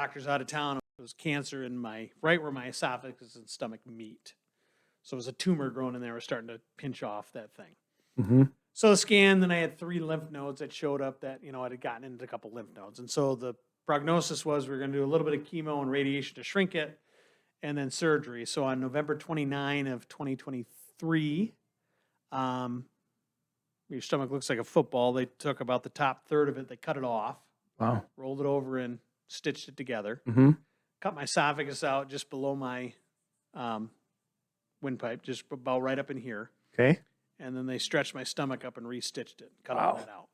Doctor's out of town. It was cancer in right where my esophagus and stomach meet. So it was a tumor growing in there. Was starting to pinch off that thing. Mm-hmm. So the scan, then I had 3 lymph nodes that showed up that, I had gotten into a couple lymph nodes. And so the prognosis was we were going to do a little bit of chemo and radiation to shrink it and then surgery. So on November 29 of 2023, your stomach looks like a football. They took about the top third of it. They cut it off. Wow. Rolled it over and stitched it together. Mm-hmm. Cut my esophagus out just below my windpipe, just about right up in here. Okay. And then they stretched my stomach up and re-stitched it, cut Wow. all that out.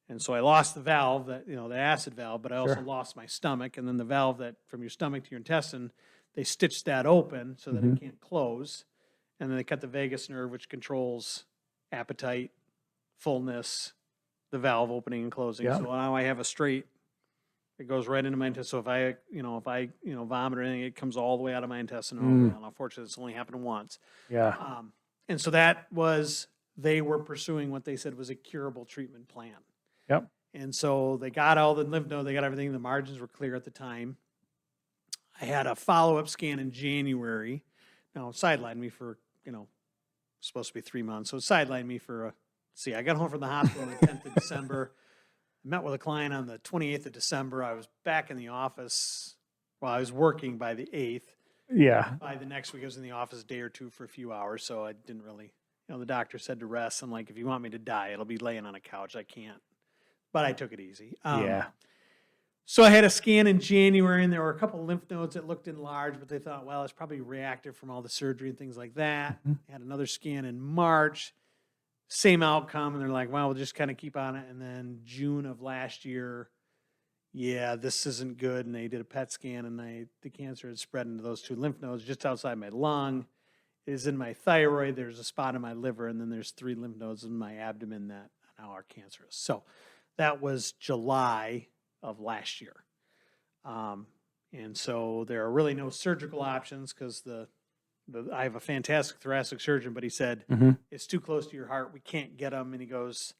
And so I lost the valve, the acid valve, but I also Sure. lost my stomach. And then the valve that from your stomach to your intestine, they stitched that open so that Mhm. it can't close. And then they cut the vagus nerve, which controls appetite, fullness, the valve opening and closing. Yeah. So now I have a straight, it goes right into my intestine. So if I vomit or anything, it comes all the way out of my intestine. Mm. Well, unfortunately, it's only happened once. Yeah. And so that was, they were pursuing what they said was a curable treatment plan. Yep. And so they got all the lymph node, they got everything. The margins were clear at the time. I had a follow-up scan in January. Now, it sidelined me for, supposed to be 3 months. So it sidelined me for I got home from the hospital on the 10th of December. I met with a client on the 28th of December. I was back in the office. Well, I was working by the 8th. Yeah. By the next week, I was in the office a day or two for a few hours, so I didn't really, the doctor said to rest. I'm like, if you want me to die, it'll be laying on a couch. I can't. But I took it easy. Yeah. So I had a scan in January, and there were a couple lymph nodes that looked enlarged, but they thought, well, it's probably reactive from all the surgery and things like that. Mhm. I had another scan in March, same outcome, and they're like, well, we'll just kind of keep on it. And then June of last year, yeah, this isn't good. And they did a PET scan, and the cancer had spread into those 2 lymph nodes just outside my lung. It is in my thyroid. There's a spot in my liver, and then there's 3 lymph nodes in my abdomen that now are cancerous. So that was July of last year. And so there are really no surgical options because I have a fantastic thoracic surgeon, but he said, Mm-hmm. it's too close to your heart. We can't get them. And he goes,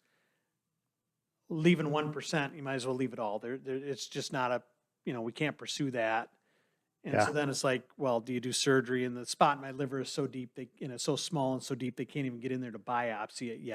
leaving 1%, you might as well leave it all. It's just not we can't pursue that. And Yeah. so then it's like, well, do you do surgery? And the spot in my liver is so deep, it's so small and so deep, they can't even get in there to biopsy it yet.